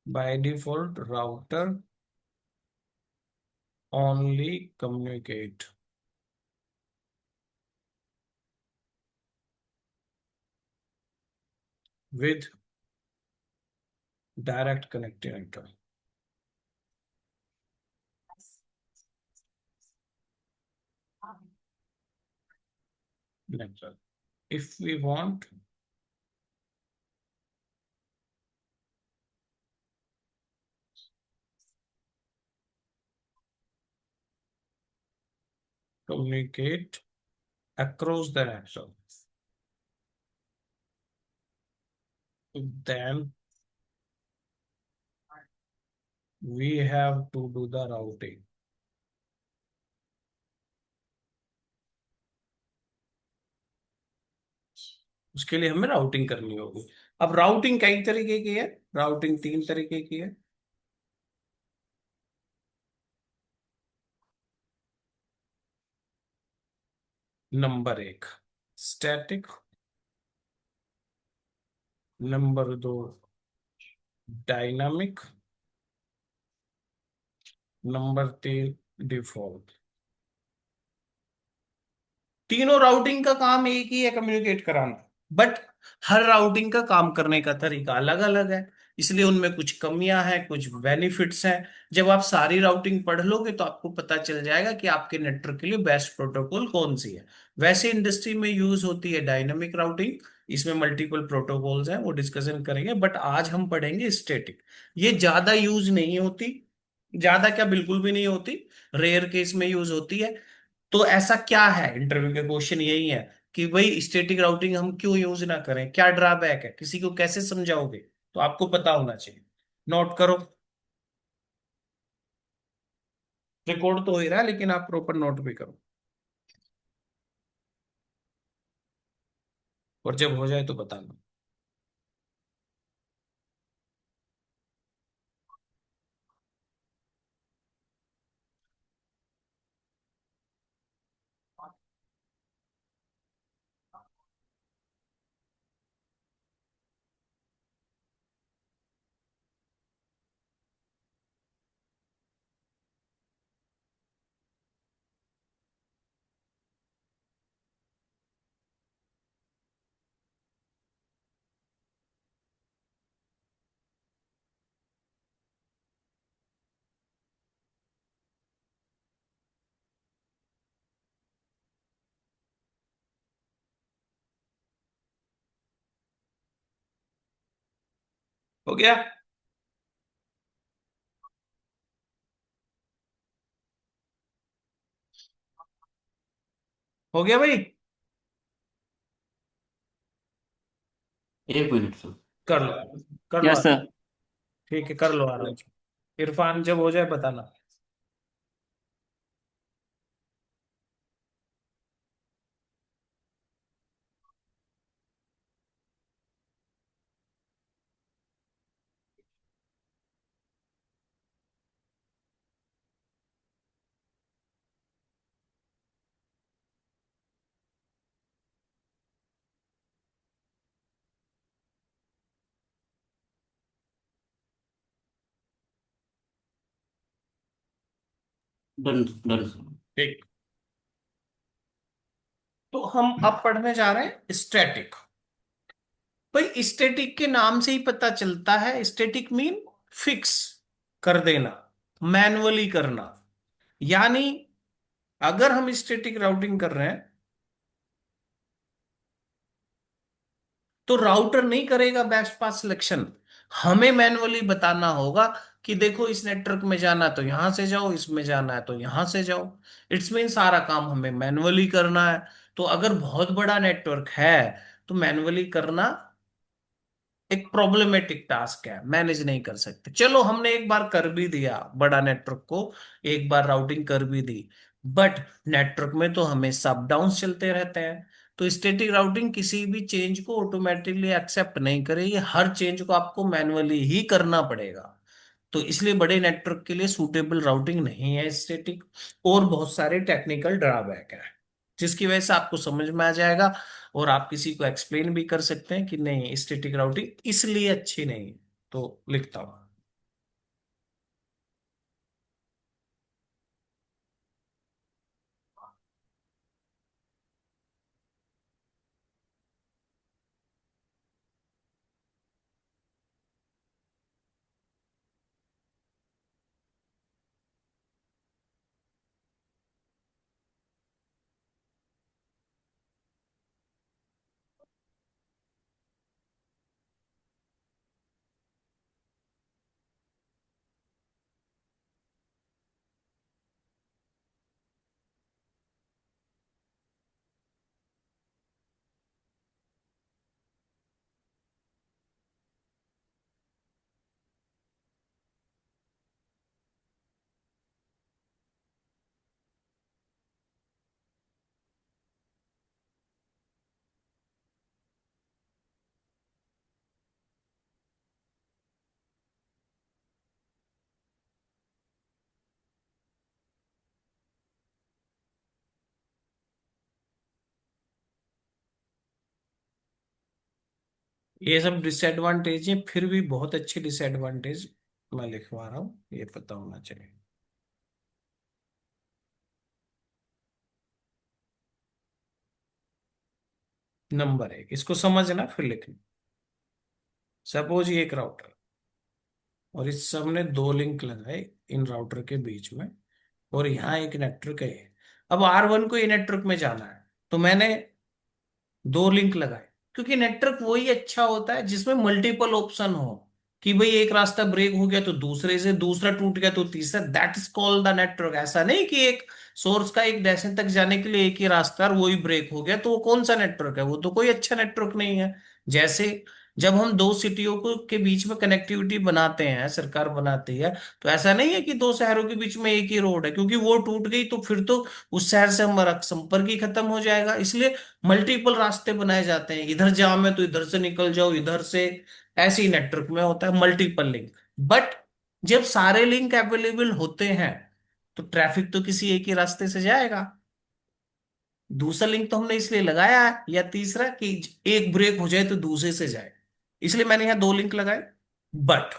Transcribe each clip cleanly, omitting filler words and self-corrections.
By default router only communicate with direct connectivity network. If we want communicate across the network, then we have to do the routing. उसके लिए हमें routing करनी होगी। अब routing कई तरीके की है, राउटिंग तीन तरीके की है। नंबर एक स्टैटिक, नंबर दो डायनामिक, नंबर तीन डिफॉल्ट। तीनों राउटिंग का काम एक ही है, कम्युनिकेट कराना। बट हर राउटिंग का काम करने का तरीका अलग अलग है, इसलिए उनमें कुछ कमियां हैं, कुछ बेनिफिट्स हैं। जब आप सारी राउटिंग पढ़ लोगे तो आपको पता चल जाएगा कि आपके नेटवर्क के लिए बेस्ट प्रोटोकॉल कौन सी है। वैसे इंडस्ट्री में यूज होती है डायनामिक राउटिंग, इसमें मल्टीपल प्रोटोकॉल्स हैं, वो डिस्कशन करेंगे। बट आज हम पढ़ेंगे स्टैटिक। ये ज्यादा यूज नहीं होती, ज्यादा क्या बिल्कुल भी नहीं होती, रेयर केस में यूज होती है। तो ऐसा क्या है, इंटरव्यू के क्वेश्चन यही है कि भाई स्टैटिक राउटिंग हम क्यों यूज ना करें, क्या ड्रॉबैक है, किसी को कैसे समझाओगे। तो आपको पता होना चाहिए। नोट करो। रिकॉर्ड तो हो ही रहा है, लेकिन आप प्रॉपर नोट भी करो, और जब हो जाए तो बताना। हो गया? हो गया भाई? 1 मिनट सर। कर लो, कर लो यस आराम। सर। ठीक है, कर लो आराम से। इरफान जब हो जाए बताना। डन। Done sir. ठीक, तो हम अब पढ़ने जा रहे हैं स्टैटिक। भाई स्टैटिक के नाम से ही पता चलता है, स्टैटिक मीन फिक्स कर देना, मैनुअली करना। यानी अगर हम स्टैटिक राउटिंग कर रहे हैं तो राउटर नहीं करेगा बेस्ट पाथ सिलेक्शन, हमें मैनुअली बताना होगा कि देखो इस नेटवर्क में जाना है तो यहां से जाओ, इसमें जाना है तो यहां से जाओ। इट्स मीन सारा काम हमें मैनुअली करना है। तो अगर बहुत बड़ा नेटवर्क है तो मैनुअली करना एक प्रॉब्लमेटिक टास्क है, मैनेज नहीं कर सकते। चलो हमने एक बार कर भी दिया बड़ा नेटवर्क को, एक बार राउटिंग कर भी दी, बट नेटवर्क में तो हमेशा अप डाउन चलते रहते हैं। तो स्टैटिक राउटिंग किसी भी चेंज को ऑटोमेटिकली एक्सेप्ट नहीं करेगी, हर चेंज को आपको मैनुअली ही करना पड़ेगा। तो इसलिए बड़े नेटवर्क के लिए सूटेबल राउटिंग नहीं है स्टैटिक। और बहुत सारे टेक्निकल ड्रॉबैक है, जिसकी वजह से आपको समझ में आ जाएगा, और आप किसी को एक्सप्लेन भी कर सकते हैं कि नहीं स्टैटिक राउटिंग इसलिए अच्छी नहीं है। तो लिखता हूं, ये सब डिसएडवांटेज है, फिर भी बहुत अच्छे डिसएडवांटेज मैं लिखवा रहा हूँ, ये पता होना चाहिए। नंबर एक, इसको समझना फिर लिखना। सपोज ये एक राउटर, और इस सब ने दो लिंक लगाए इन राउटर के बीच में, और यहाँ एक नेटवर्क है। अब R1 को ये नेटवर्क में जाना है, तो मैंने दो लिंक लगाए, क्योंकि नेटवर्क वही अच्छा होता है जिसमें मल्टीपल ऑप्शन हो, कि भाई एक रास्ता ब्रेक हो गया तो दूसरे से, दूसरा टूट गया तो तीसरा, that is called the network. ऐसा नहीं कि एक सोर्स का एक डेस्टिनेशन तक जाने के लिए एक ही रास्ता है और वही ब्रेक हो गया तो वो कौन सा नेटवर्क है, वो तो कोई अच्छा नेटवर्क नहीं है। जैसे जब हम दो सिटियों को के बीच में कनेक्टिविटी बनाते हैं, सरकार बनाती है, तो ऐसा नहीं है कि दो शहरों के बीच में एक ही रोड है, क्योंकि वो टूट गई तो फिर तो उस शहर से हमारा संपर्क ही खत्म हो जाएगा। इसलिए मल्टीपल रास्ते बनाए जाते हैं, इधर जाम है तो इधर से निकल जाओ, इधर से। ऐसे ही नेटवर्क में होता है मल्टीपल लिंक। बट जब सारे लिंक अवेलेबल होते हैं, तो ट्रैफिक तो किसी एक ही रास्ते से जाएगा। दूसरा लिंक तो हमने इसलिए लगाया है, या तीसरा कि एक ब्रेक हो जाए तो दूसरे से जाए, इसलिए मैंने यहां दो लिंक लगाए। बट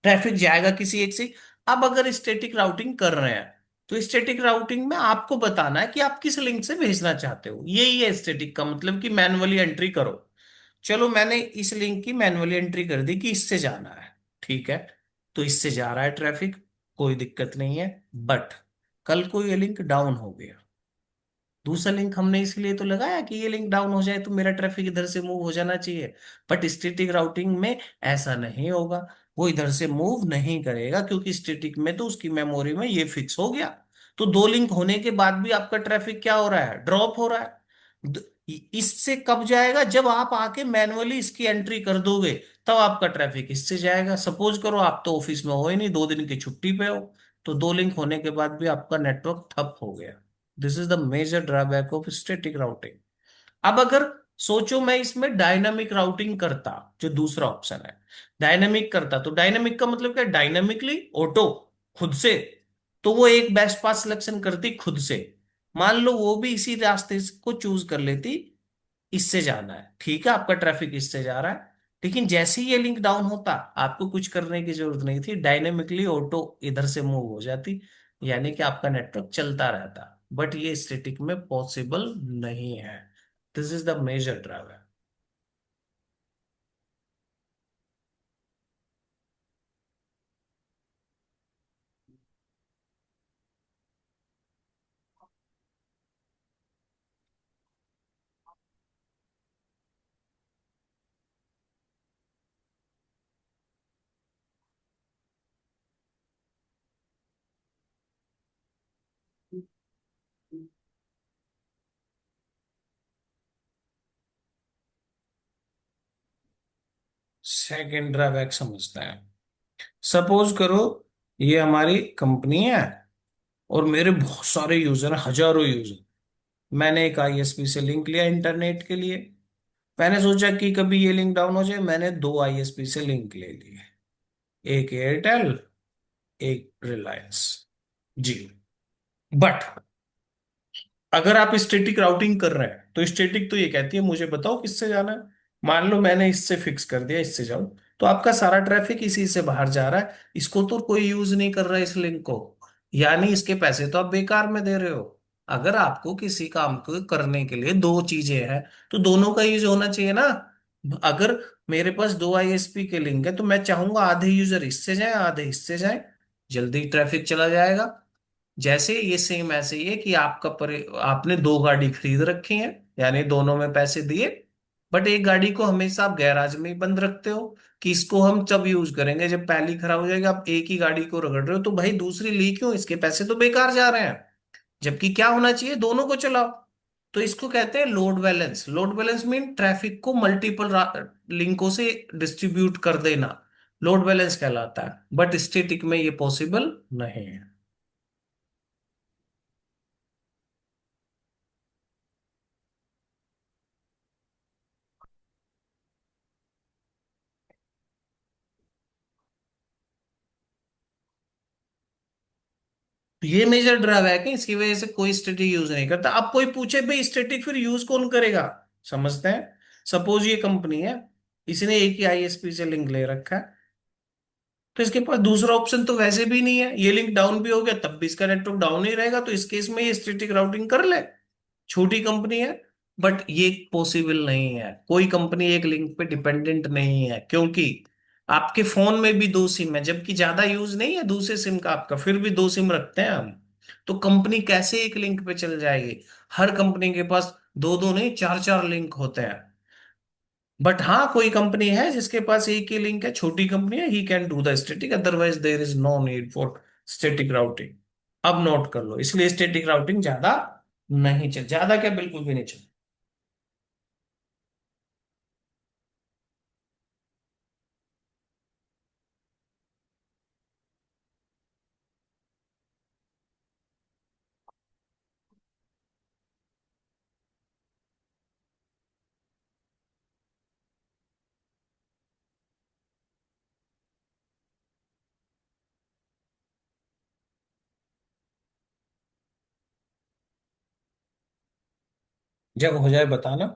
ट्रैफिक जाएगा किसी एक से। अब अगर स्टैटिक राउटिंग कर रहे हैं, तो स्टैटिक राउटिंग में आपको बताना है कि आप किस लिंक से भेजना चाहते हो। यही है स्टैटिक का मतलब, कि मैन्युअली एंट्री करो। चलो मैंने इस लिंक की मैन्युअली एंट्री कर दी कि इससे जाना है, ठीक है, तो इससे जा रहा है ट्रैफिक, कोई दिक्कत नहीं है। बट कल को ये लिंक डाउन हो गया, दूसरा लिंक हमने इसलिए तो लगाया कि ये लिंक डाउन हो जाए तो मेरा ट्रैफिक इधर से मूव हो जाना चाहिए। बट स्टैटिक राउटिंग में ऐसा नहीं होगा, वो इधर से मूव नहीं करेगा, क्योंकि स्टैटिक में तो उसकी मेमोरी में ये फिक्स हो गया। तो दो लिंक होने के बाद भी आपका ट्रैफिक क्या हो रहा है, ड्रॉप हो रहा है। द- इससे कब जाएगा, जब आप आके मैनुअली इसकी एंट्री कर दोगे, तब आपका ट्रैफिक इससे जाएगा। सपोज करो आप तो ऑफिस में हो ही नहीं, 2 दिन की छुट्टी पे हो, तो दो लिंक होने के बाद भी आपका नेटवर्क ठप हो गया। This is the major drawback of static routing. अब अगर सोचो मैं इसमें डायनामिक राउटिंग करता, जो दूसरा ऑप्शन है, डायनामिक करता, तो डायनामिक का मतलब क्या, डायनामिकली ऑटो, खुद से। तो वो एक बेस्ट पाथ सिलेक्शन करती खुद से। मान लो वो भी इसी रास्ते को चूज कर लेती, इससे जाना है, ठीक है, आपका ट्रैफिक इससे जा रहा है, लेकिन जैसे ही ये लिंक डाउन होता, आपको कुछ करने की जरूरत नहीं थी, डायनेमिकली ऑटो इधर से मूव हो जाती, यानी कि आपका नेटवर्क चलता रहता। बट ये स्टैटिक में पॉसिबल नहीं है। This is the major driver. Second ड्राइवैक समझते हैं। सपोज करो ये हमारी कंपनी है, और मेरे बहुत सारे यूजर हैं, हजारों यूजर। मैंने एक आईएसपी से लिंक लिया इंटरनेट के लिए। मैंने सोचा कि कभी ये लिंक डाउन हो जाए, मैंने दो आईएसपी से लिंक ले लिए, एक एयरटेल, एक रिलायंस। जी। बट अगर आप स्टैटिक राउटिंग कर रहे हैं, तो स्टैटिक तो ये कहती है मुझे बताओ किससे जाना है। मान लो मैंने इससे फिक्स कर दिया इससे जाओ, तो आपका सारा ट्रैफिक इसी से बाहर जा रहा है, इसको तो कोई यूज नहीं कर रहा है इस लिंक को, यानी इसके पैसे तो आप बेकार में दे रहे हो। अगर आपको किसी काम को करने के लिए दो चीजें हैं, तो दोनों का यूज होना चाहिए ना। अगर मेरे पास दो आईएसपी के लिंक है, तो मैं चाहूंगा आधे यूजर इससे जाए आधे इससे जाए, जल्दी ट्रैफिक चला जाएगा। जैसे ये सेम ऐसे ही है कि आपने दो गाड़ी खरीद रखी है, यानी दोनों में पैसे दिए, बट एक गाड़ी को हमेशा आप गैराज में ही बंद रखते हो, कि इसको हम तब यूज करेंगे जब पहली खराब हो जाएगी। आप एक ही गाड़ी को रगड़ रहे हो, तो भाई दूसरी ली क्यों, इसके पैसे तो बेकार जा रहे हैं। जबकि क्या होना चाहिए, दोनों को चलाओ। तो इसको कहते हैं load balance. Load balance mean traffic को मल्टीपल लिंकों से डिस्ट्रीब्यूट कर देना, लोड बैलेंस कहलाता है। बट स्टैटिक में ये पॉसिबल नहीं है। ये मेजर ड्रॉबैक है, इसकी वजह से कोई स्टैटिक यूज नहीं करता। अब कोई पूछे भाई स्टैटिक फिर यूज कौन करेगा, समझते हैं। सपोज ये कंपनी है, इसने एक ही आईएसपी से लिंक ले रखा है, तो इसके पास दूसरा ऑप्शन तो वैसे भी नहीं है। ये लिंक डाउन भी हो गया तब भी इसका नेटवर्क डाउन ही रहेगा, तो इस केस में ये स्टैटिक राउटिंग कर ले। छोटी कंपनी है, बट ये पॉसिबल नहीं है। कोई कंपनी एक लिंक पे डिपेंडेंट नहीं है, क्योंकि आपके फोन में भी दो सिम है, जबकि ज्यादा यूज नहीं है दूसरे सिम का आपका, फिर भी दो सिम रखते हैं हम। तो कंपनी कैसे एक लिंक पे चल जाएगी? हर कंपनी के पास दो दो नहीं, चार चार लिंक होते हैं। बट हाँ, कोई कंपनी है जिसके पास एक ही लिंक है, छोटी कंपनी है, he can do the static, otherwise there is no need for static routing. अब नोट कर लो, इसलिए स्टैटिक राउटिंग ज्यादा नहीं चल, ज्यादा क्या बिल्कुल भी नहीं चल। जब हो जाए बताना।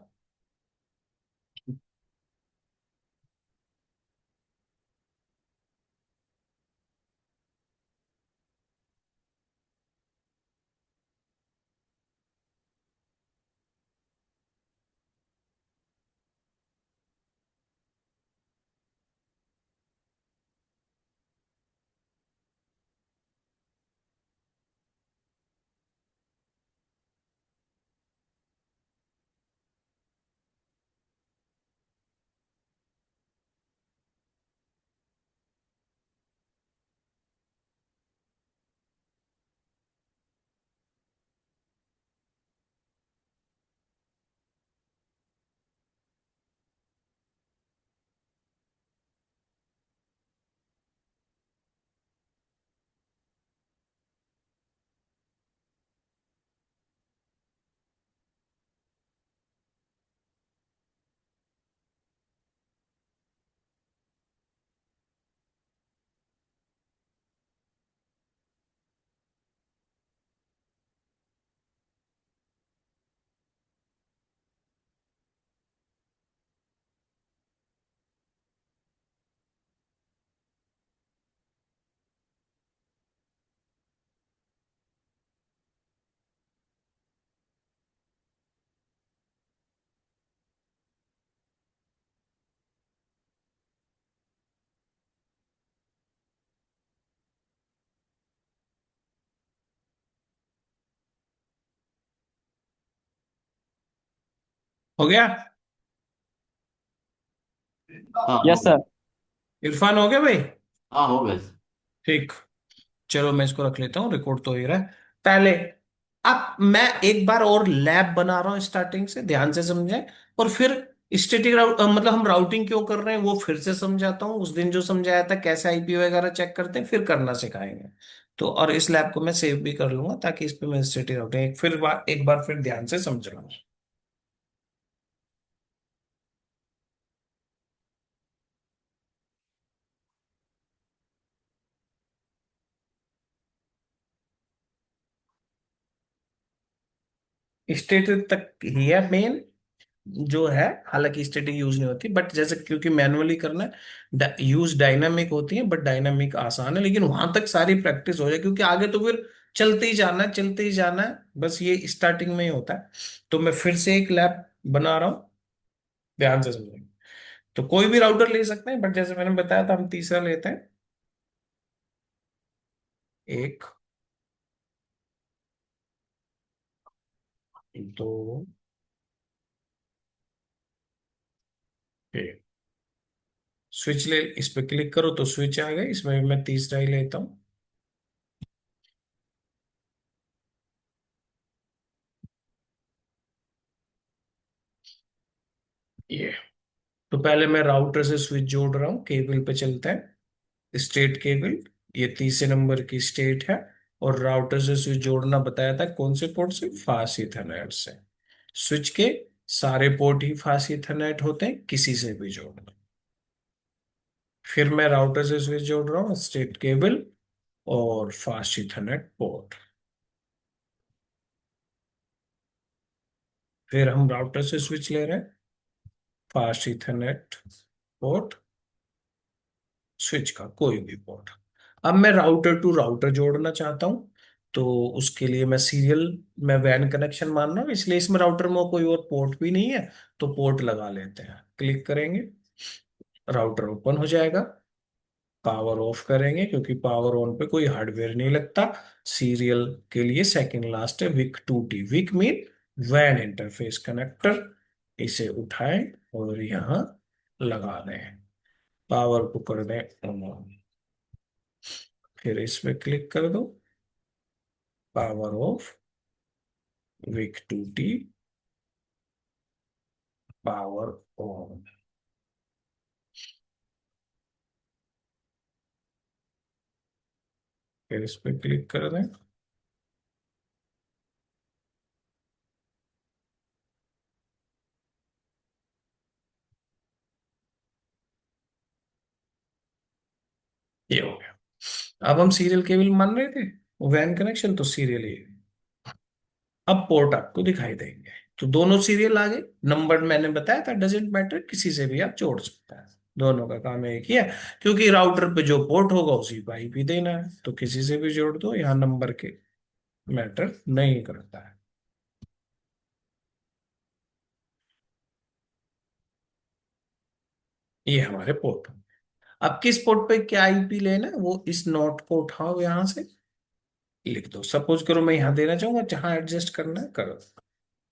हो गया? हाँ हो यस गया। सर। इरफान हो गया भाई? हाँ हो गया। ठीक। चलो मैं इसको रख लेता हूँ, रिकॉर्ड तो हो ही रहा है। पहले, अब मैं एक बार और लैब बना रहा हूँ स्टार्टिंग से, ध्यान से समझें। और फिर स्टैटिक मतलब हम राउटिंग क्यों कर रहे हैं वो फिर से समझाता हूँ। उस दिन जो समझाया था कैसे आईपी वगैरह चेक करते हैं, फिर करना सिखाएंगे। तो और इस लैब को मैं सेव भी कर लूंगा, ताकि इस पे मैं स्टैटिक राउटिंग एक बार फिर ध्यान से समझ रहा हूँ। स्टैटिक तक ही है मेन जो है। हालांकि स्टैटिक यूज नहीं होती, बट जैसे क्योंकि मैनुअली करना है, यूज डायनामिक होती है, बट डायनामिक आसान है, लेकिन वहां तक सारी प्रैक्टिस हो जाए, क्योंकि आगे तो फिर चलते ही जाना है, चलते ही जाना है। बस ये स्टार्टिंग में ही होता है। तो मैं फिर से एक लैब बना रहा हूँ, ध्यान से समझेंगे। तो कोई भी राउटर ले सकते हैं, बट जैसे मैंने बताया था हम तीसरा लेते हैं। एक, दो, स्विच ले, इस पे क्लिक करो तो स्विच आ गए, इसमें भी मैं तीसरा ही लेता हूँ। ये, तो पहले मैं राउटर से स्विच जोड़ रहा हूँ, केबल पे चलता है स्टेट केबल। ये तीसरे नंबर की स्टेट है। और राउटर से स्विच जोड़ना बताया था कौन से पोर्ट से? फास्ट ईथरनेट से। स्विच के सारे पोर्ट ही फास्ट ईथरनेट होते हैं, किसी से भी जोड़ना। फिर मैं राउटर से स्विच जोड़ रहा हूँ, स्टेट केबल और फास्ट ईथरनेट पोर्ट। फिर हम राउटर से स्विच ले रहे हैं, फास्ट ईथरनेट पोर्ट, स्विच का कोई भी पोर्ट। अब मैं राउटर टू राउटर जोड़ना चाहता हूं, तो उसके लिए मैं सीरियल, मैं वैन कनेक्शन मान रहा हूं, इसलिए इसमें राउटर में कोई और पोर्ट भी नहीं है, तो पोर्ट लगा लेते हैं। क्लिक करेंगे, राउटर ओपन हो जाएगा। पावर ऑफ करेंगे क्योंकि पावर ऑन पे कोई हार्डवेयर नहीं लगता। सीरियल के लिए सेकंड लास्ट है Wick 2T, Wick mean when interface connector. इसे उठाएं और यहां लगा दें, पावर को कर दें ऑन। फिर इस पे क्लिक कर दो, पावर ऑफ, विक 2T, पावर ऑन। फिर इस पे क्लिक कर दें, ये हो गया। अब हम सीरियल केबल मान रहे थे, वैन कनेक्शन, तो सीरियल ये। अब पोर्ट आपको दिखाई देंगे, तो दोनों सीरियल आ गए। नंबर मैंने बताया था डजेंट मैटर, किसी से भी आप जोड़ सकते हैं, दोनों का काम एक ही है। क्योंकि राउटर पे जो पोर्ट होगा उसी को आईपी देना है, तो किसी से भी जोड़ दो, यहाँ नंबर के मैटर नहीं करता है। ये हमारे पोर्ट। अब किस पोर्ट पे क्या आईपी लेना है, वो इस नोट को उठाओ, यहां से लिख दो। सपोज करो मैं यहां देना चाहूंगा, जहां एडजस्ट करना है करो,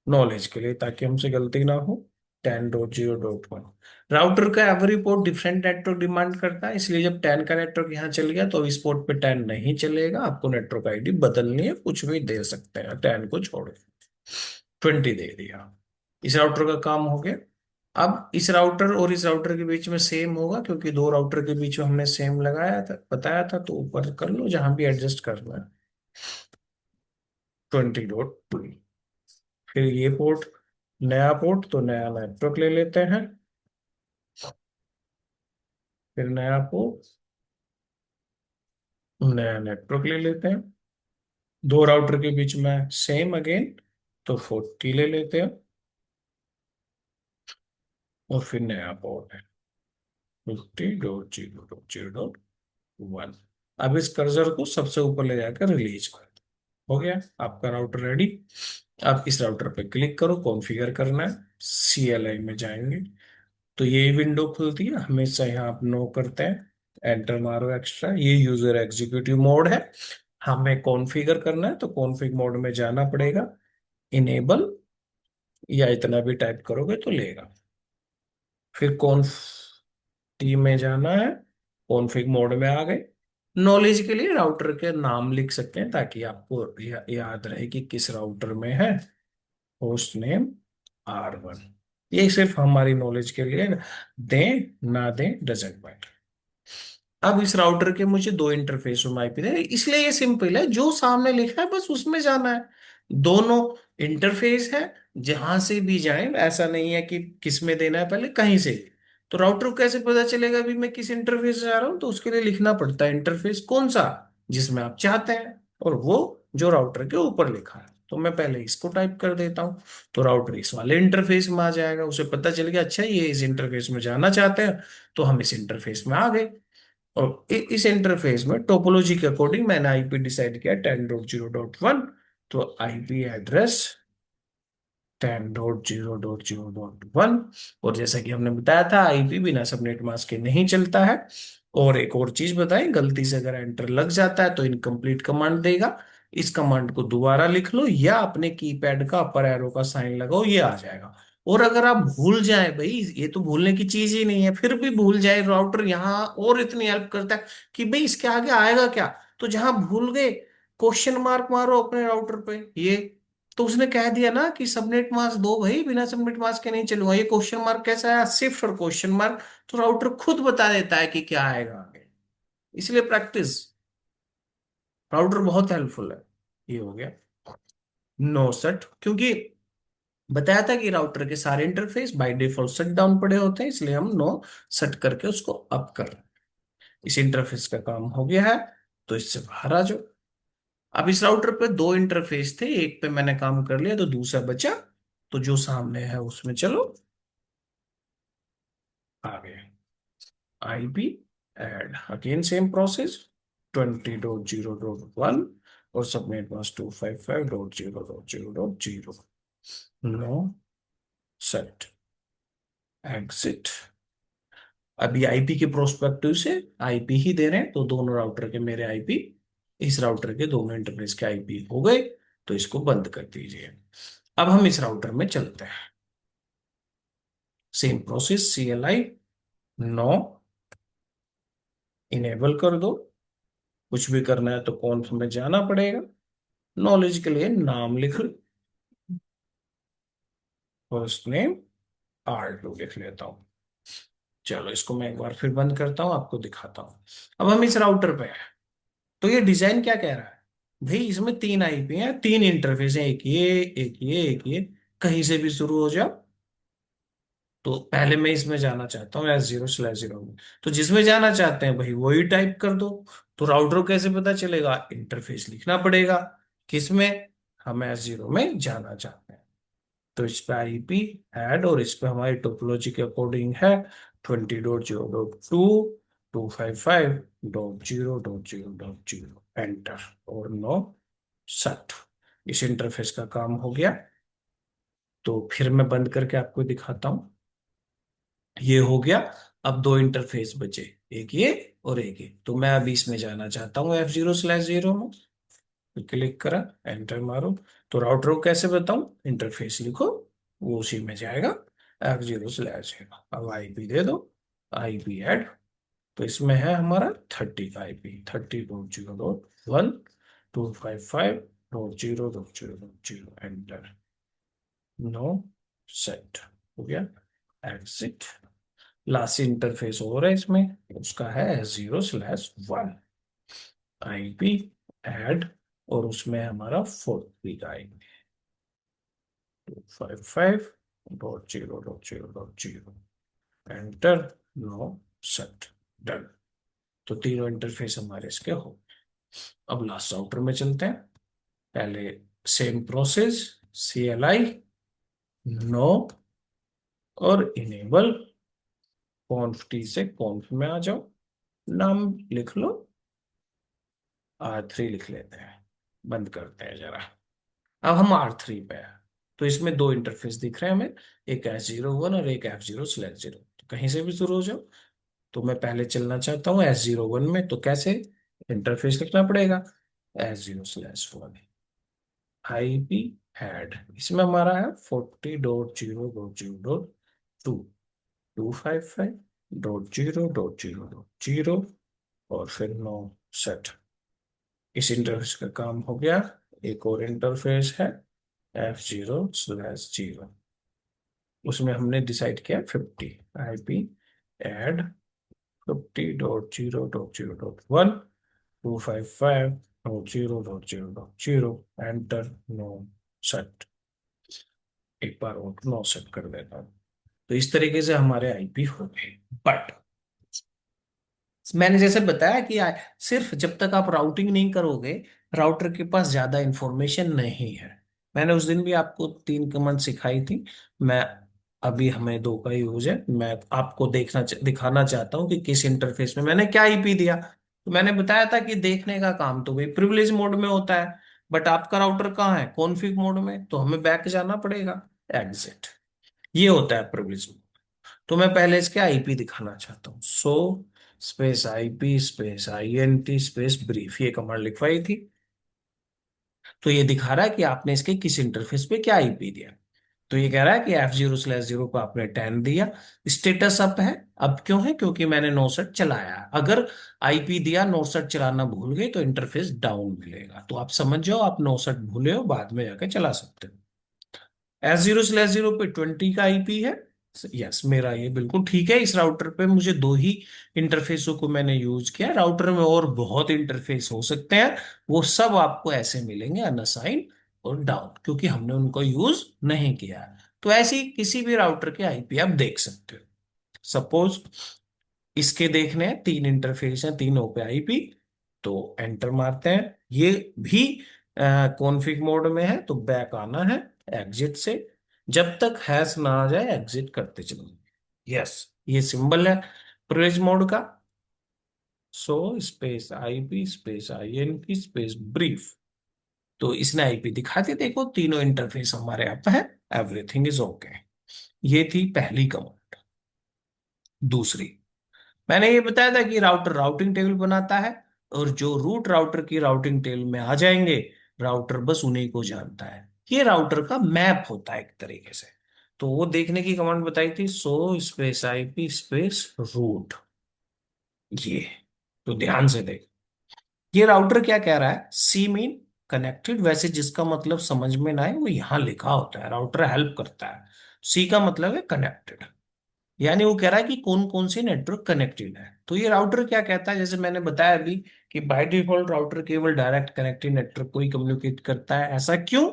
नॉलेज के लिए, ताकि हमसे गलती ना हो। 10.0.1। राउटर का every port different network demand करता है, इसलिए जब 10 का नेटवर्क यहाँ चल गया तो इस पोर्ट पे 10 नहीं चलेगा। आपको नेटवर्क आईडी बदलनी है, कुछ भी दे सकते हैं, 10 को छोड़, 20 दे दिया। इस राउटर का काम हो गया। अब इस राउटर और इस राउटर के बीच में सेम होगा, क्योंकि दो राउटर के बीच में हमने सेम लगाया था, बताया था, तो ऊपर कर लो जहां भी एडजस्ट करना है, 20.2। फिर ये पोर्ट, नया पोर्ट, तो नया नेटवर्क ले लेते हैं। फिर नया पोर्ट, नया नेटवर्क ले लेते हैं। दो राउटर के बीच में सेम अगेन, तो 40 ले लेते हैं। और फिर नया पोर्ट है 50.0.0.1। अब इस कर्सर को सबसे ऊपर ले जाकर रिलीज कर दो। हो गया आपका राउटर रेडी। अब इस राउटर पे क्लिक करो, कॉन्फ़िगर करना है, CLI में जाएंगे, तो ये विंडो खुलती है हमेशा, यहाँ आप नो करते हैं, एंटर मारो एक्स्ट्रा, ये यूजर एग्जीक्यूटिव मोड है। हमें कॉन्फ़िगर करना है, तो कॉन्फ़िग मोड में जाना पड़ेगा, इनेबल, या इतना भी टाइप करोगे तो लेगा। फिर कॉन्फ टी में जाना है, कॉन्फ़िग मोड में आ गए। नॉलेज के लिए राउटर के नाम लिख सकते हैं, ताकि आपको याद रहे कि किस राउटर में है। होस्ट नेम R1, ये सिर्फ हमारी नॉलेज के लिए, दें ना दें डजेंट मैटर। अब इस राउटर के मुझे दो इंटरफेस में आईपी दे, इसलिए ये सिंपल है, जो सामने लिखा है बस उसमें जाना है। दोनों इंटरफेस है, जहां से भी जाए, ऐसा नहीं है कि किस में देना है, पहले कहीं से भी। तो राउटर को कैसे पता चलेगा अभी मैं किस इंटरफेस से जा रहा हूं, तो उसके लिए लिखना पड़ता है इंटरफेस कौन सा जिसमें आप चाहते हैं, और वो जो राउटर के ऊपर लिखा है। तो मैं पहले इसको टाइप कर देता हूँ, तो राउटर इस वाले इंटरफेस में आ जाएगा, उसे पता चल गया अच्छा ये इस इंटरफेस में जाना चाहते हैं, तो हम इस इंटरफेस में आ गए। और इस इंटरफेस में टोपोलॉजी के अकॉर्डिंग मैंने आईपी डिसाइड किया 10.0.1, तो आईपी एड्रेस 10.0.0.1। और जैसा कि हमने बताया था, आईपी बिना सबनेट मास्क के नहीं चलता है। और एक और चीज बताएं, गलती से अगर एंटर लग जाता है तो इनकम्प्लीट कमांड देगा। इस कमांड को दोबारा लिख लो, या अपने कीपैड का अपर एरो का साइन लगाओ, ये आ जाएगा। और अगर आप भूल जाए, भाई ये तो भूलने की चीज ही नहीं है, फिर भी भूल जाए, राउटर यहाँ और इतनी हेल्प करता है कि भाई इसके आगे आएगा क्या, तो जहां भूल गए क्वेश्चन मार्क मारो अपने राउटर पे, ये तो उसने कह दिया ना कि सबनेट मास्क दो भाई, बिना सबनेट मास्क के नहीं चलूंगा। ये क्वेश्चन मार्क कैसा है, शिफ्ट और क्वेश्चन मार्क, तो राउटर खुद बता देता है कि क्या आएगा आगे। इसलिए प्रैक्टिस, राउटर बहुत हेल्पफुल है। ये हो गया नो सेट, क्योंकि बताया था कि राउटर के सारे interface by default shut down पड़े होते हैं, इसलिए हम नो सेट करके उसको अप कर रहे हैं। इस इंटरफेस का काम हो गया है, तो इससे बाहर आ जाओ। अब इस राउटर पे दो इंटरफेस थे, एक पे मैंने काम कर लिया तो दूसरा बचा, तो जो सामने है उसमें चलो, आ गए। IP add, again same process, 20.0.1 और subnet mask 255.0.0.0, no set, exit. अभी आईपी के प्रोस्पेक्टिव से आईपी ही दे रहे हैं, तो दोनों राउटर के मेरे आईपी, इस राउटर के दोनों इंटरफेस के आईपी हो गए, तो इसको बंद कर दीजिए। अब हम इस राउटर में चलते हैं, same process, CLI no, enable कर दो। कुछ भी करना है तो कॉन्फ में जाना पड़ेगा। नॉलेज के लिए नाम लिख, फर्स्ट नेम R2 लिख लेता हूं। चलो इसको मैं एक बार फिर बंद करता हूं, आपको दिखाता हूं। अब हम इस राउटर पे हैं, तो ये डिजाइन क्या कह रहा है, भाई इसमें 3 आईपी हैं, 3 इंटरफेस हैं, एक ये, एक ये, एक ये, कहीं से भी शुरू हो जाओ। तो पहले मैं इसमें जाना चाहता हूँ S0/0 में, तो जिसमें जाना चाहते हैं भाई वही टाइप कर दो। तो राउटर को कैसे पता चलेगा, इंटरफेस लिखना पड़ेगा, किसमें, हम S0 में जाना चाहते हैं। तो इस पे आईपी ऐड, और इस पे हमारी टोपोलॉजी के अकॉर्डिंग है 20.0.2, 255.0.0.0, एंटर और नो सेट। इस इंटरफेस का काम हो गया। तो फिर मैं बंद करके आपको दिखाता हूं, ये हो गया। अब 2 इंटरफेस बचे, एक ये और एक ये, तो मैं अभी इसमें जाना चाहता हूँ F0/0 में। तो क्लिक करा, एंटर मारो। तो राउटर को कैसे बताऊं, इंटरफेस लिखो, वो उसी में जाएगा, F0/0। अब आईपी दे दो, आईपी ऐड। तो इसमें है हमारा 30 का आईपी, 30.0.1, 255.0.0.0, एंटर, नो सेट, हो गया, एग्जिट। लास्ट इंटरफेस और है इसमें, उसका है S0/1, आईपी ऐड, और उसमें हमारा 40 का IP, 255.0.0.0, enter, no set, done. तो तीनों इंटरफेस हमारे इसके हो। अब लास्ट राउटर में चलते हैं। पहले सेम प्रोसेस, CLI नो और इनेबल, कॉन्फ टी से कॉन्फ में आ जाओ, नाम लिख लो, R3 लिख लेते हैं, बंद करते हैं जरा। अब हम R3 पे हैं, तो इसमें 2 इंटरफेस दिख रहे हैं हमें, एक S01 और एक F0/0, तो कहीं से भी शुरू हो जाओ। तो मैं पहले चलना चाहता हूँ S01 में, तो कैसे, इंटरफेस लिखना पड़ेगा, S0/1, आईपी ऐड, इसमें हमारा है 40.0.0.2, 255.0.0.0, और फिर नो सेट। इस इंटरफेस का काम हो गया। एक और इंटरफेस है F0/0, उसमें हमने डिसाइड किया 50, IP add 50.0.0.1, 255.0.0.0, enter, no set. एक बार और नो सेट कर देता हूँ। तो इस तरीके से हमारे आईपी हो गए। बट मैंने जैसे बताया कि सिर्फ जब तक आप राउटिंग नहीं करोगे, राउटर के पास ज्यादा इंफॉर्मेशन नहीं है। मैंने उस दिन भी आपको 3 कमांड सिखाई थी। मैं अभी हमें 2 का यूज है, मैं आपको दिखाना चाहता हूँ कि किस इंटरफेस में मैंने क्या आईपी दिया। तो मैंने बताया था कि देखने का काम तो भाई प्रिविलेज मोड में होता है, बट आपका राउटर कहाँ है, कॉन्फ़िग मोड में, तो हमें बैक जाना पड़ेगा, एग्जिट। ये होता है प्रिविलेज। तो मैं पहले इसके आईपी दिखाना चाहता हूँ, सो space IP space INT space brief, ये कमांड लिखवाई थी। तो ये दिखा रहा है कि आपने इसके किस इंटरफेस पे क्या आईपी दिया। तो ये कह रहा है कि F0/0 को आपने 10 दिया, स्टेटस अप है। अब क्यों है, क्योंकि मैंने नो सेट चलाया है। अगर आईपी दिया, नो सेट चलाना भूल गए, तो इंटरफेस डाउन मिलेगा। तो आप समझ जाओ, आप नो सेट भूले हो, बाद में जाके चला सकते हो। S0/0 पे 20 का आईपी है। यस, मेरा ये बिल्कुल ठीक है। इस राउटर पे मुझे 2 ही इंटरफेसों को मैंने यूज किया, राउटर में और बहुत इंटरफेस हो सकते हैं, वो सब आपको ऐसे मिलेंगे अनअसाइन और डाउन, क्योंकि हमने उनको यूज नहीं किया है। तो ऐसे ही किसी भी राउटर के आईपी आप देख सकते हो। सपोज इसके देखने हैं, 3 इंटरफेस हैं, तीनों पे आईपी। तो एंटर मारते हैं, ये भी कॉन्फ़िग मोड में है, तो बैक आना है एग्जिट से। जब तक हैश ना आ जाए, एग्जिट करते चलो। यस, ये सिंबल है। प्रिविलेज मोड का सो space IP space INP space brief. तो इसने आईपी दिखा दी, देखो तीनों इंटरफेस हमारे यहाँ पे है, एवरीथिंग इज ओके। ये थी पहली कमांड। दूसरी, मैंने ये बताया था कि राउटर राउटिंग टेबल बनाता है, और जो रूट राउटर की राउटिंग टेबल में आ जाएंगे, राउटर बस उन्हीं को जानता है। ये राउटर का मैप होता है एक तरीके से। तो वो देखने की कमांड बताई थी, show space IP space route. ये, तो ध्यान से देख, ये राउटर क्या कह रहा है, सी मीन कनेक्टेड, वैसे जिसका मतलब समझ में ना आए वो यहां लिखा होता है, राउटर हेल्प करता है। सी का मतलब है कनेक्टेड, यानी वो कह रहा है कि कौन कौन से नेटवर्क कनेक्टेड है। तो ये राउटर क्या कहता है, जैसे मैंने बताया अभी, कि बाय डिफॉल्ट राउटर केवल डायरेक्ट कनेक्टेड नेटवर्क को ही कम्युनिकेट करता है। ऐसा क्यों?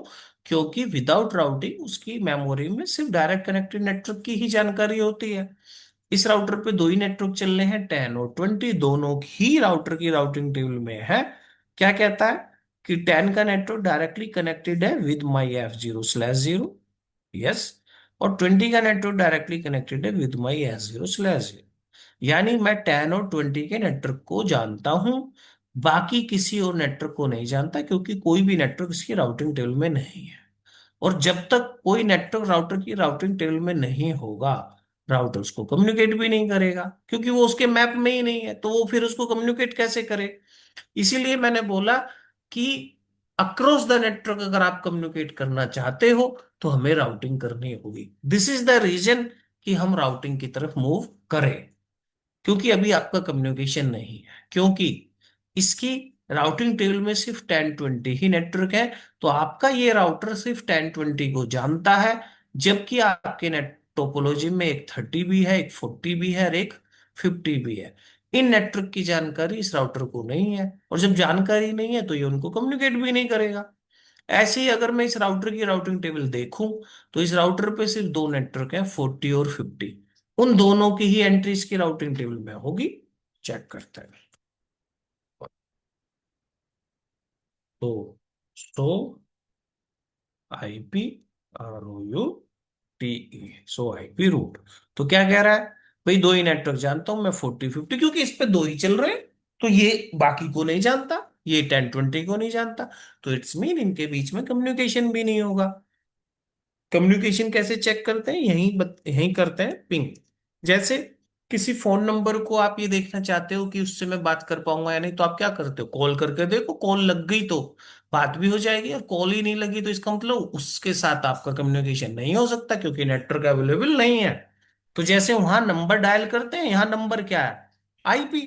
क्योंकि विदाउट राउटिंग उसकी मेमोरी में सिर्फ डायरेक्ट कनेक्टेड नेटवर्क की ही जानकारी होती है। इस राउटर पे दो ही नेटवर्क चल रहे हैं, 10 और 20, दोनों ही राउटर की राउटिंग टेबल में है। क्या कहता है कि 10 का नेटवर्क डायरेक्टली कनेक्टेड है विद माई F0/0, यस, और 20 का नेटवर्क डायरेक्टली कनेक्टेड है विद माई S0/0। यानी मैं 10 और 20 के नेटवर्क को जानता हूं, बाकी किसी और नेटवर्क को नहीं जानता, क्योंकि कोई भी नेटवर्क इसकी राउटिंग टेबल में नहीं है। और जब तक कोई नेटवर्क राउटर की राउटिंग टेबल में नहीं होगा, राउटर उसको कम्युनिकेट भी नहीं करेगा, क्योंकि वो उसके मैप में ही नहीं है, तो वो फिर उसको कम्युनिकेट कैसे करे। इसीलिए मैंने बोला कि अक्रॉस द नेटवर्क अगर आप कम्युनिकेट करना चाहते हो, तो हमें राउटिंग करनी होगी। दिस इज द रीजन कि हम राउटिंग की तरफ मूव करें, क्योंकि अभी आपका कम्युनिकेशन नहीं है, क्योंकि इसकी राउटिंग टेबल में सिर्फ 10 20 ही नेटवर्क है। तो आपका ये राउटर सिर्फ 10 20 को जानता है, जबकि आपके नेट टोपोलॉजी में एक 30 भी है, एक 40 भी है, और एक 50 भी है। इन नेटवर्क की जानकारी इस राउटर को नहीं है, और जब जानकारी नहीं है तो ये उनको कम्युनिकेट भी नहीं करेगा। ऐसे ही अगर मैं इस राउटर की राउटिंग टेबल देखूं, तो इस राउटर पे सिर्फ दो नेटवर्क हैं, 40 और 50। उन दोनों की ही एंट्री इसकी राउटिंग टेबल में होगी। चेक करते हैं। तो सो आईपी ROUTE, सो आईपी रूट। तो क्या कह रहा है, भाई दो ही नेटवर्क जानता हूं मैं, 40 50, क्योंकि इस पे दो ही चल रहे हैं। तो ये बाकी को नहीं जानता, ये 10 20 को नहीं जानता। तो इट्स मीन इनके बीच में कम्युनिकेशन भी नहीं होगा। कम्युनिकेशन कैसे चेक करते हैं, यही करते हैं, पिंग। जैसे किसी फोन नंबर को आप ये देखना चाहते हो कि उससे मैं बात कर पाऊंगा या नहीं, तो आप क्या करते हो, कॉल करके देखो, कॉल लग गई तो बात भी हो जाएगी, और कॉल ही नहीं लगी तो इसका मतलब उसके साथ आपका कम्युनिकेशन नहीं हो सकता, क्योंकि नेटवर्क अवेलेबल नहीं है। तो जैसे वहां नंबर डायल करते हैं, यहाँ नंबर क्या है, आईपी।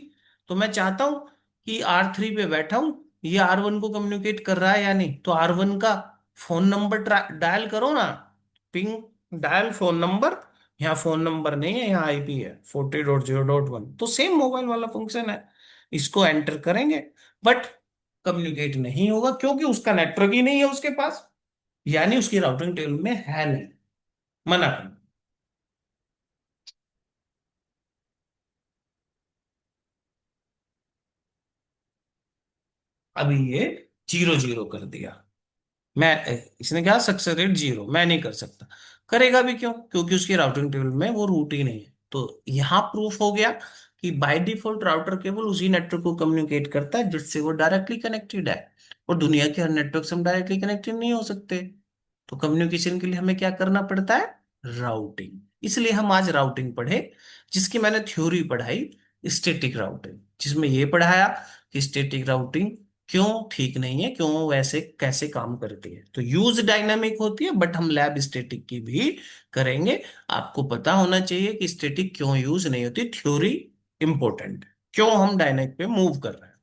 तो मैं चाहता हूं कि R3 पे बैठा हूं, ये R1 को कम्युनिकेट कर रहा है या नहीं, तो R1 का फोन नंबर डायल करो ना, पिंग डायल फोन नंबर। यहाँ फोन नंबर नहीं है, यहाँ आईपी है, 40.0.1। तो सेम मोबाइल वाला फंक्शन है, इसको एंटर करेंगे, बट कम्युनिकेट नहीं होगा, क्योंकि उसका नेटवर्क ही नहीं है उसके पास, यानी उसकी राउटिंग टेबल में है नहीं, मना कर। अभी ये 0 0 कर दिया। मैं इसने कहा सक्सेस रेट 0, मैं नहीं कर सकता। करेगा भी क्यों, क्योंकि उसकी राउटिंग टेबल में वो रूट ही नहीं है। तो यहां प्रूफ हो गया कि बाय डिफॉल्ट राउटर केवल उसी नेटवर्क को कम्युनिकेट करता है जिससे वो डायरेक्टली कनेक्टेड है, और दुनिया के हर नेटवर्क से हम डायरेक्टली कनेक्टेड नहीं हो सकते। तो कम्युनिकेशन के लिए हमें क्या करना पड़ता है, राउटिंग। इसलिए हम आज राउटिंग पढ़े, जिसकी मैंने थ्योरी पढ़ाई, स्टैटिक राउटिंग, जिसमें ये पढ़ाया कि स्टैटिक राउटिंग क्यों ठीक नहीं है, क्यों वैसे कैसे काम करती है। तो यूज डायनामिक होती है, बट हम लैब स्टैटिक की भी करेंगे। आपको पता होना चाहिए कि स्टैटिक क्यों यूज नहीं होती, थ्योरी इंपॉर्टेंट, क्यों हम डायनामिक पे मूव कर रहे हैं।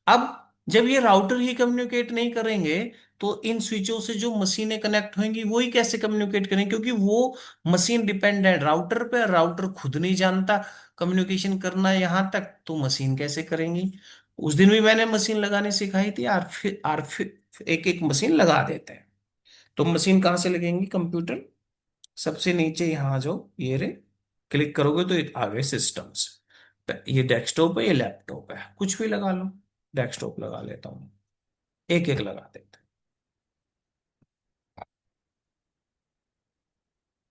अब जब ये राउटर ही कम्युनिकेट नहीं करेंगे, तो इन स्विचों से जो मशीनें कनेक्ट होंगी वही कैसे कम्युनिकेट करेंगे, क्योंकि वो मशीन डिपेंडेंट राउटर पे, राउटर खुद नहीं जानता कम्युनिकेशन करना यहां तक, तो मशीन कैसे करेंगी। उस दिन भी मैंने मशीन लगाने सिखाई थी, आर फिर एक एक मशीन लगा देते हैं। तो मशीन कहाँ से लगेंगी, कंप्यूटर सबसे नीचे यहाँ आ जाओ, ये रे, क्लिक करोगे तो ये आ गए सिस्टम्स। ये डेस्कटॉप है, ये लैपटॉप है, कुछ भी लगा लो। डेस्कटॉप लगा लेता हूँ, एक एक लगा देते हैं।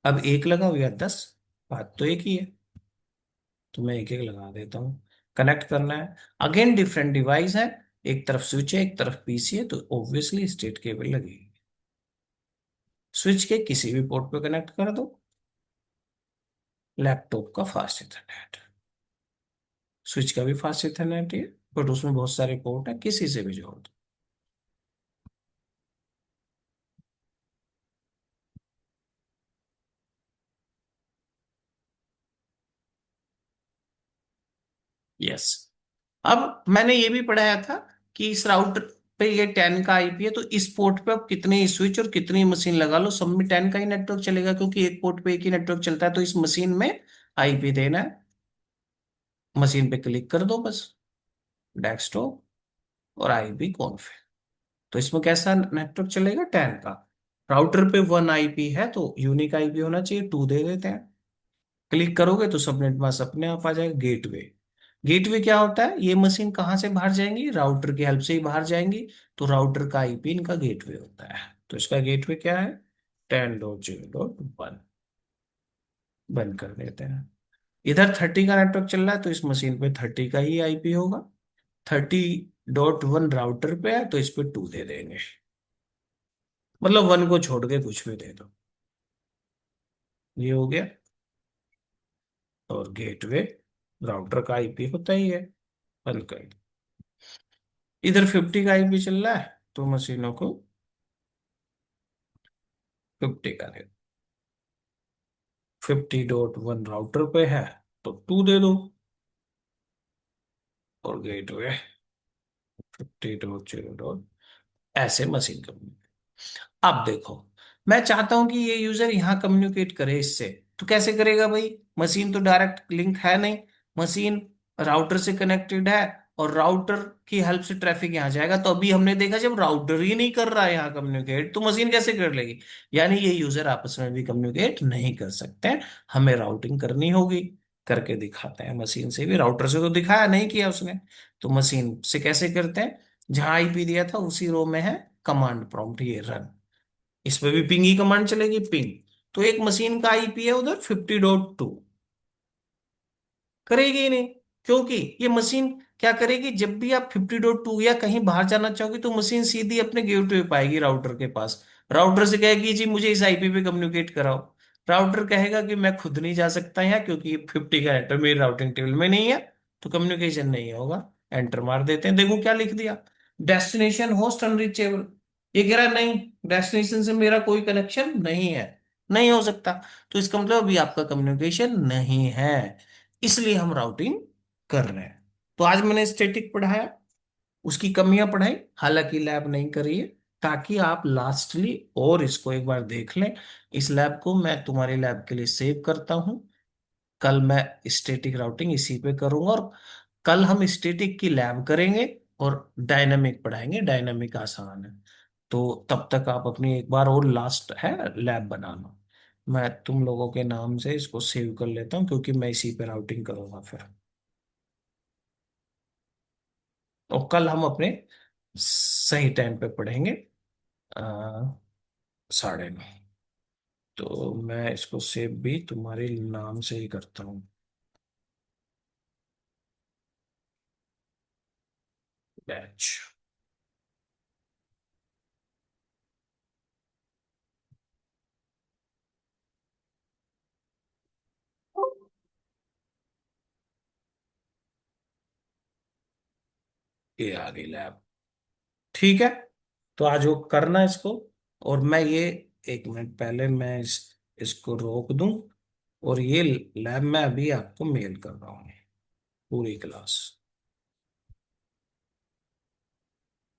अब एक लगाओ या 10, बात तो एक ही है। तो मैं एक एक लगा देता हूँ। कनेक्ट करना है, अगेन डिफरेंट डिवाइस है, एक तरफ स्विच है एक तरफ पीसी है, तो ऑब्वियसली स्टेट केबल लगेगी। स्विच के किसी भी पोर्ट पे कनेक्ट कर दो, लैपटॉप का फास्ट इथरनेट, स्विच का भी फास्ट इथरनेट है, बट उसमें बहुत सारे पोर्ट है, किसी से भी जोड़ दो। यस। अब मैंने ये भी पढ़ाया था कि इस राउटर पे ये 10 का आईपी है, तो इस पोर्ट पे आप कितने स्विच और कितनी मशीन लगा लो, सब में 10 का ही नेटवर्क चलेगा, क्योंकि एक पोर्ट पे एक ही नेटवर्क चलता है। तो इस मशीन में आईपी देना है, मशीन पे क्लिक कर दो बस, डेस्कटॉप और आईपी कॉन्फ़िग। तो इसमें कैसा नेटवर्क चलेगा, 10 का। राउटर पे 1 आईपी है तो यूनिक आईपी होना चाहिए, 2 दे देते हैं। क्लिक करोगे तो सबनेट मास्क अपने आप आ जाएगा। गेटवे, गेटवे क्या होता है, ये मशीन कहाँ से बाहर जाएंगी, राउटर की हेल्प से ही बाहर जाएंगी। तो राउटर का आईपी इनका गेटवे होता है। तो इसका गेटवे क्या है, 10.0.1। बंद कर देते हैं। इधर 30 का नेटवर्क चल रहा है, तो इस मशीन पे 30 का ही आईपी होगा। 30.1 राउटर पे है, तो इस पे 2 दे देंगे, मतलब 1 को छोड़ के कुछ भी दे दो। ये हो गया। और गेटवे राउटर का आईपी होता ही है। बंद कर दो। इधर 50 का आईपी चल रहा है, तो मशीनों को 50 का दे दो। 50.1 राउटर पे है, तो 2 दे दो। और गेटवे 50.0. ऐसे मशीन का। अब देखो, मैं चाहता हूं कि ये यूजर यहां कम्युनिकेट करे इससे, तो कैसे करेगा भाई, मशीन तो डायरेक्ट लिंक है नहीं, मशीन राउटर से कनेक्टेड है, और राउटर की हेल्प से ट्रैफिक यहाँ जाएगा। तो अभी हमने देखा जब राउटर ही नहीं कर रहा है यहाँ कम्युनिकेट, तो मशीन कैसे कर लेगी। यानी ये यूजर आपस में भी कम्युनिकेट नहीं कर सकते, हमें राउटिंग करनी होगी। करके दिखाते हैं, मशीन से भी, राउटर से तो दिखाया नहीं किया उसने। तो मशीन से कैसे करते हैं, जहां आईपी दिया था उसी रो में है कमांड प्रॉम्प्ट, ये रन। इसमें भी पिंग ही कमांड चलेगी, पिंग। तो एक मशीन का आईपी है उधर 50.2, करेगी ही नहीं। क्योंकि ये मशीन क्या करेगी, जब भी आप 50.2 या कहीं बाहर जाना चाहोगे, तो मशीन सीधी अपने गेटवे पे आएगी राउटर के पास। राउटर से कहेगी जी मुझे इस आईपी पे कम्युनिकेट कराओ। राउटर कहेगा कि मैं खुद नहीं जा सकता यहाँ, क्योंकि 50 का नेटवर्क मेरी राउटिंग टेबल में नहीं है, तो कम्युनिकेशन नहीं होगा। एंटर मार देते हैं, देखो क्या लिख दिया, डेस्टिनेशन होस्ट अनरीचेबल। ये कह रहा है नहीं, डेस्टिनेशन से मेरा कोई कनेक्शन नहीं है, नहीं हो सकता। तो इसका मतलब अभी आपका कम्युनिकेशन नहीं है, इसलिए हम राउटिंग कर रहे हैं। तो आज मैंने स्टैटिक पढ़ाया, उसकी कमियां पढ़ाई, हालांकि लैब नहीं करी है, ताकि आप लास्टली और इसको एक बार देख लें। इस लैब को मैं तुम्हारी लैब के लिए सेव करता हूं। कल मैं स्टैटिक राउटिंग इसी पे करूंगा, और कल हम स्टैटिक की लैब करेंगे और डायनामिक पढ़ाएंगे। डायनामिक आसान है। तो तब तक आप अपनी एक बार और लास्ट है लैब बनाना। मैं तुम लोगों के नाम से इसको सेव कर लेता हूँ, क्योंकि मैं इसी पे राउटिंग करूंगा फिर। और कल हम अपने सही टाइम पे पढ़ेंगे, 9:30। तो मैं इसको सेव भी तुम्हारे नाम से ही करता हूँ, बैच। ये आ गई लैब। ठीक है, तो आज वो करना इसको। और मैं ये, 1 मिनट पहले मैं इसको रोक दूं, और ये लैब मैं अभी आपको मेल कर रहा हूँ, पूरी क्लास।